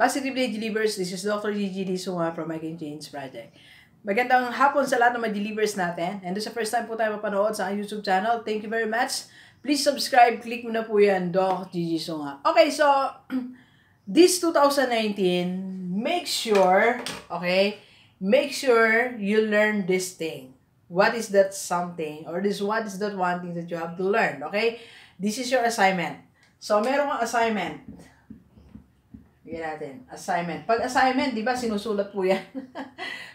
Positive Day Delivers, this is Dr. Gigi Disunga from I Can Change Project. Magandang hapon sa lahat ng mga delivers natin. And sa first time po tayo mapanood sa YouTube channel, thank you very much. Please subscribe, click mo na po yan, Dr. Gigi Disunga. Okay, so, this 2019, make sure you learn this thing. What is that something? Or what is that one thing that you have to learn? Okay? This is your assignment. So, meron kang assignment. Bigyan natin. Assignment. Pag assignment, di ba, sinusulat po yan.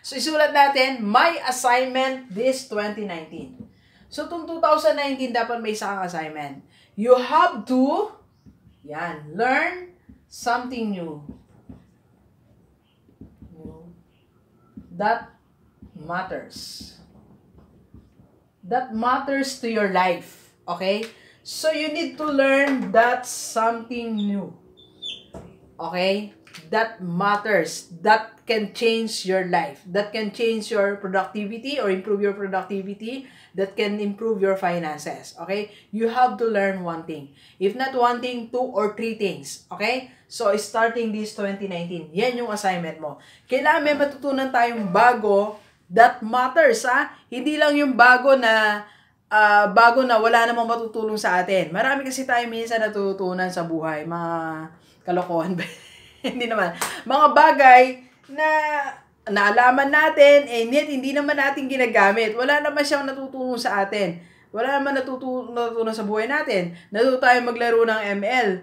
So, isulat natin, my assignment this 2019. So, itong 2019, dapat may isang assignment. You have to, learn something new. That matters. That matters to your life. Okay? So, you need to learn that something new. Okay? That matters. That can change your life. That can change your productivity or improve your productivity. That can improve your finances. Okay? You have to learn one thing. If not one thing, 2 or 3 things. Okay? So, starting this 2019, yan yung assignment mo. Kailangan may matutunan tayong bago that matters, ha? Hindi lang yung bago na wala namang matutulong sa atin. Marami kasi tayo minsan natutunan sa buhay. Mga kalokohan ba? Hindi naman. Mga bagay na naalaman natin, hindi naman natin ginagamit. Wala naman siyang natutulong sa atin. Wala naman natutunan sa buhay natin. Natuto tayong maglaro ng ML.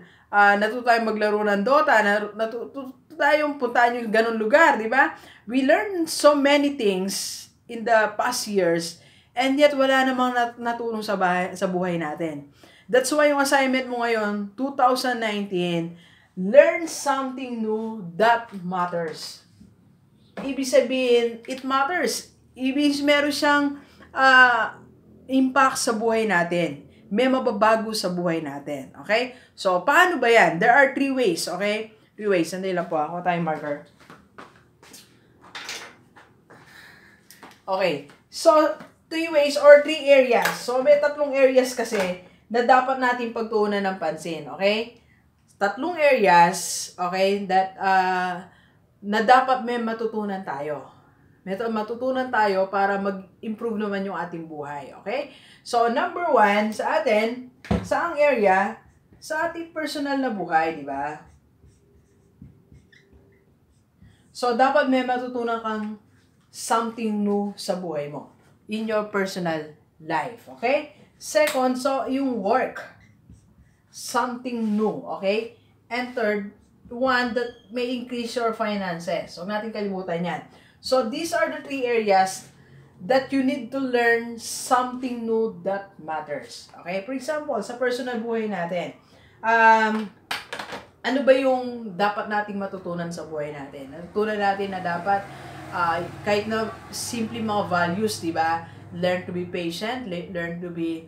Natuto tayong maglaro ng Dota. Natuto tayong puntahan yung ganun lugar, di ba? We learned so many things in the past years, and yet wala namang natulong sa buhay natin. That's why yung assignment mo ngayon, 2019, learn something new that matters. Ibig sabihin, it matters. Meron siyang impact sa buhay natin. May mababago sa buhay natin. Okay? So, paano ba yan? There are 3 ways. Okay? 3 ways. Sandali lang po. Ako tayong marker. Okay. So, 3 ways or 3 areas. So, may 3 areas kasi na dapat natin pagtuunan ng pansin. Okay? 3 areas, okay, that na dapat may matutunan tayo. May matutunan tayo para mag-improve naman yung ating buhay, okay? So, number 1 sa atin, saang area? Sa ating personal na buhay, di ba? So, dapat may matutunan kang something new sa buhay mo in your personal life, okay? Second, so, yung work. Something new, okay? And third, one that may increase your finances. So, natin kalimutan yan. So, these are the 3 areas that you need to learn something new that matters. Okay? For example, sa personal buhay natin, ano ba yung dapat nating matutunan sa buhay natin? Natutunan natin na dapat, kahit na simple mga values, di ba? Learn to be patient, learn to be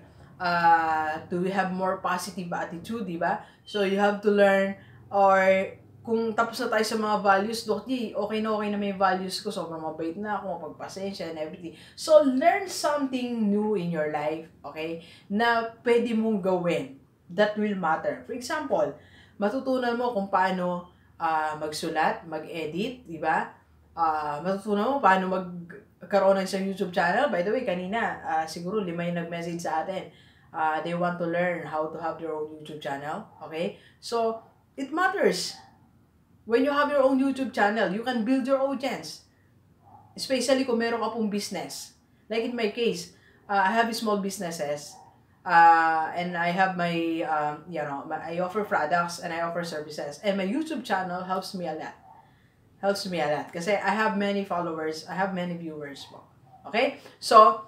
to have more positive attitude, di ba? So, you have to learn, or kung tapos na tayo sa mga values, okay na may values ko, sobrang mabait na ako, mapagpasensya and everything. So, learn something new in your life, okay? Na pwede mong gawin that will matter. For example, matutunan mo kung paano magsulat, mag-edit, di ba? Matutunan mo paano magkaroon ng isang YouTube channel. By the way, kanina, siguro 5 yung nag-message sa atin. They want to learn how to have their own YouTube channel. Okay? So, it matters. When you have your own YouTube channel, you can build your audience. Especially kung meron ka pong business. Like in my case, I have small businesses. And I have my, I offer products and I offer services. And my YouTube channel helps me a lot. Kasi I have many followers, I have many viewers po. Okay? So,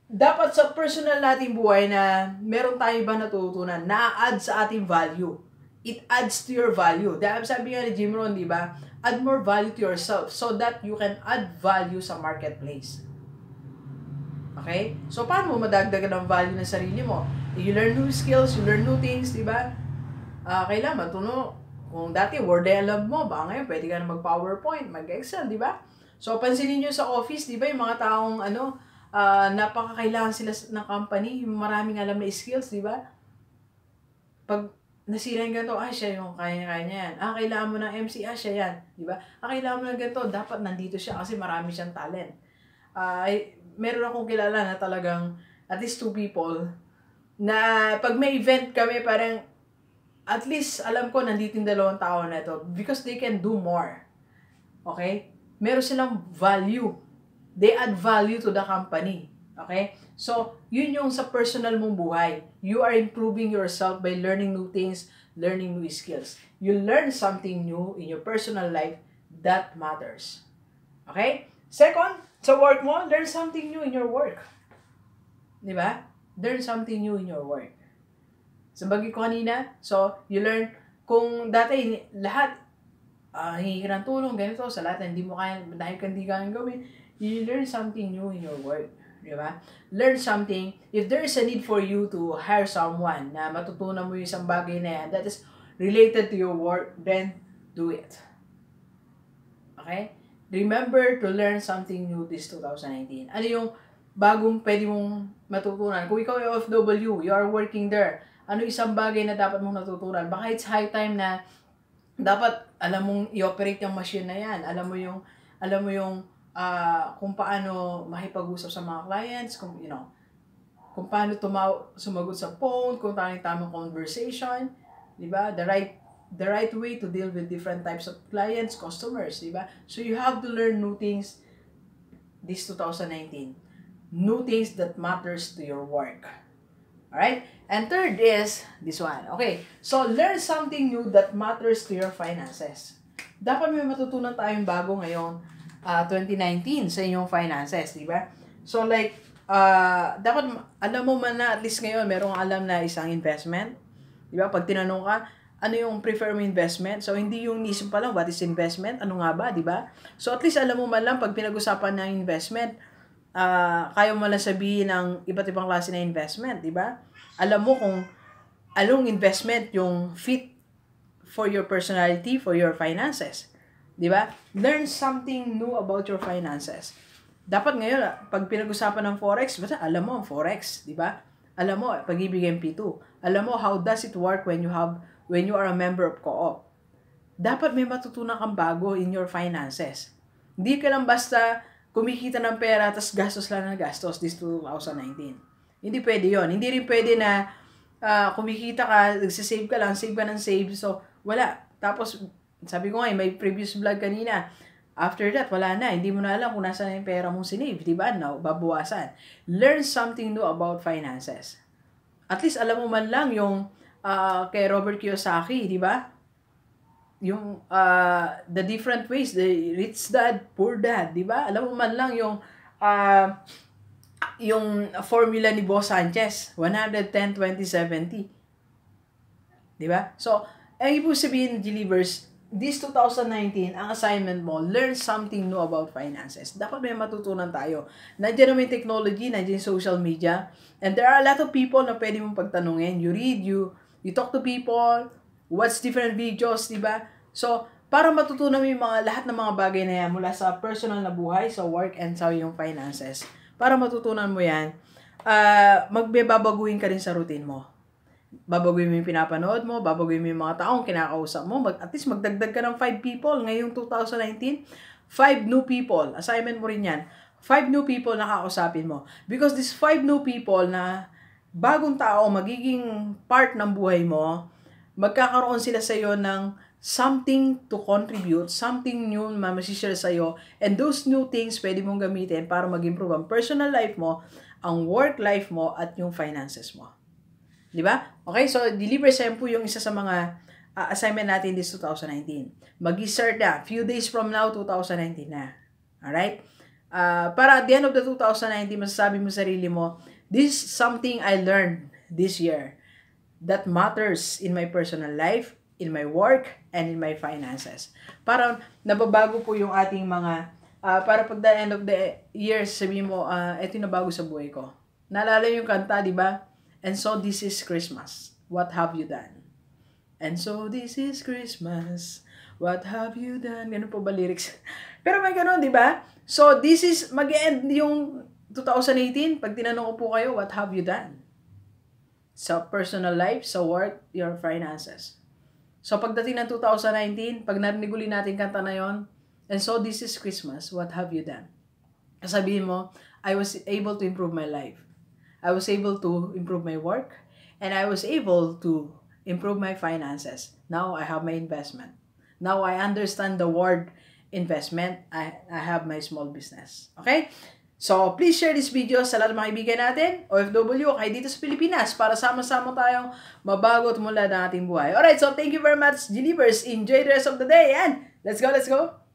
dapat sa personal nating buhay na meron tayo ba natutunan, na-add sa ating value. It adds to your value. Dahil sabi nga ni Jim Rohn, di ba? Add more value to yourself so that you can add value sa marketplace. Okay? So, paano mo madagdagan ng value ng sarili mo? You learn new skills, you learn new things, di ba? Kailangan matuno. Kung dati, Word and Love mo, baka ngayon pwede ka na mag-PowerPoint, mag-Excel, di ba? So, pansinin nyo sa office, di ba? Yung mga taong, napakakailangan sila ng company, yung maraming alam na skills, di ba? Pag nasira yung ganito, siya yung kaya-kaya niya yan. Kailangan mo ng MC, siya yan. Di ba? Kailangan mo ng ganito, dapat nandito siya kasi marami siyang talent. Meron akong kilala na talagang at least 2 people na pag may event kami, parang at least alam ko nandito yung 2 tao na ito because they can do more. Okay? Meron silang value. They add value to the company. Okay? So, yun yung sa personal mong buhay. You are improving yourself by learning new things, learning new skills. You learn something new in your personal life that matters. Okay? Second, sa work mo, learn something new in your work. Di ba? Learn something new in your work. Sabagay ko kanina, so, you learn, kung dati lahat, hingi ka ng tulong, ganito, sa lahat, hindi mo kaya, dahil hindi kaya gawin, you learn something new in your work. Diba? Learn something. If there is a need for you to hire someone na matutunan mo yung isang bagay na yan that is related to your work, then do it. Okay? Remember to learn something new this 2019. Ano yung bagong pwede mong matutunan? Kung ikaw ay OFW, you are working there, ano isang bagay na dapat mong natutunan? Baka it's high time na dapat alam mong i-operate yung machine na yan. Alam mo yung kung paano makipag-usap sa mga clients, kung paano sumagot sa phone, kung tamang conversation, di ba? The right way to deal with different types of clients, customers, di ba? So you have to learn new things this 2019. New things that matters to your work. Alright? And third is this one. Okay. So learn something new that matters to your finances. Dapat may matutunan tayong bago ngayon 2019 sa inyong finances, di ba? So like, dapat alam mo man na at least ngayon merong alam na isang investment. Di ba? Pag tinanong ka, ano yung prefer mo investment? So hindi yung nisip pa lang, what is investment? Ano nga ba, di ba? So at least alam mo man lang pag pinag-usapan ng investment, kaya mo lang sabihin ng iba't ibang klase na investment, di ba? Alam mo kung anong investment yung fit for your personality, for your finances. Di ba? Learn something new about your finances. Dapat ngayon, pag pinag-usapan ng Forex, basta alam mo ang Forex, di ba? Alam mo, Pag-ibig MP2. Alam mo, how does it work when you are a member of co-op? Dapat may matutunan kang bago in your finances. Hindi ka lang basta kumikita ng pera, tas gastos lang ng gastos this 2019. Hindi pwede yon. Hindi rin pwede na kumikita ka, nagsisave ka lang, save ka ng save, so wala. Tapos, sabi ko nga, may previous vlog kanina. After that, wala na. Hindi mo na alam kung nasaan yung pera mong sinave. Diba? No, babawasan. Learn something new about finances. At least, alam mo man lang yung kay Robert Kiyosaki, diba? Yung the different ways, the rich dad, poor dad, diba? Alam mo man lang yung formula ni Boss Sanchez, 110, 20, 70. Diba? So, ang ibig sabihin, G-Leavers, this 2019, ang assignment mo, learn something new about finances. Dapat may matutunan tayo. Nandiyan naman yung technology, nandiyan yung social media, and there are a lot of people na pwede mong pagtanungin. You read, you talk to people, watch different videos, diba? So, para matutunan mo yung lahat ng mga bagay na yan mula sa personal na buhay, sa work, and sa yung finances. Para matutunan mo yan, magbabaguhin ka rin sa routine mo. Babaguhin mo yung pinapanood mo, babaguhin mo yung mga taong kinakausap mo, at least magdagdag ka ng 5 people ngayong 2019, 5 new people, assignment mo rin yan, 5 new people na kakausapin mo. Because these 5 new people na bagong tao, magiging part ng buhay mo, magkakaroon sila sa iyo ng something to contribute, something new na masishare sa iyo, and those new things pwede mong gamitin para mag-improve ang personal life mo, ang work life mo, at yung finances mo. Di ba? Okay, so Deliver Sempo yung isa sa mga assignment natin this 2019. Mag-start na. Few days from now, 2019 na. Alright? Para at the end of the 2019, masasabi mo sa sarili mo, this is something I learned this year that matters in my personal life, in my work, and in my finances. Para nababago po yung ating mga, para pag the end of the year, sabihin mo, eto yung nabago sa buhay ko. Naalala yung kanta, di ba? And so this is Christmas. What have you done? And so this is Christmas. What have you done? Ganun po ba lyrics? Pero may ganun, di ba? So this is, mag-end yung 2018. Pag tinanong ko po kayo, what have you done? sa personal life, sa work, your finances. So, pagdating ng 2019, pag narinig uli natin kanta na yon, and so this is Christmas, what have you done? Sabihin mo, I was able to improve my life. I was able to improve my work, and I was able to improve my finances. Now, I have my investment. Now, I understand the word investment. I have my small business. Okay? So, please share this video sa lahat ng mga kaibigan natin, OFW, kayo dito sa Pilipinas, para sama-sama tayong mabago at mula ng ating buhay. Alright, so thank you very much, Delivers. Enjoy the rest of the day, and let's go, let's go!